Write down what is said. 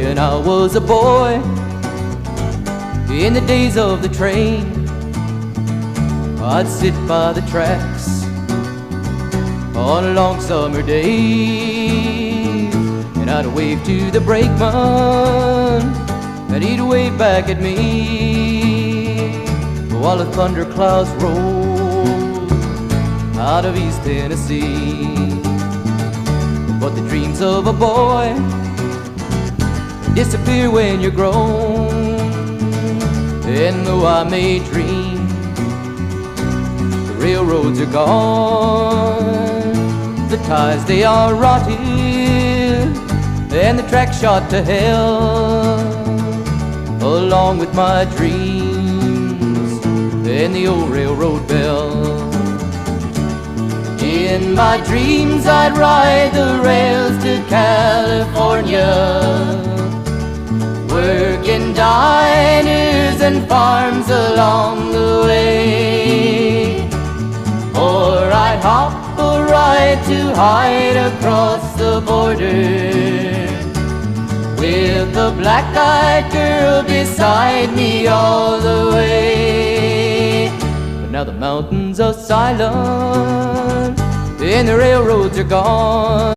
when I was a boy, in the days of the train, I'd sit by the tracks on a long summer day, and I'd wave to the brakeman, and he'd wave back at me, while the thunderclouds rolled out of East Tennessee. But the dreams of a boy disappear when you're grown, and though I may dream, the railroads are gone. The ties, they are rotted, and the track shot to hell, along with my dreams and the old railroad bell. In my dreams I'd ride the rails to California, working diners and farms along the way. Or I'd hop a ride to hide across the border, with the black-eyed girl beside me all the way. But now the mountains are silent and the railroads are gone.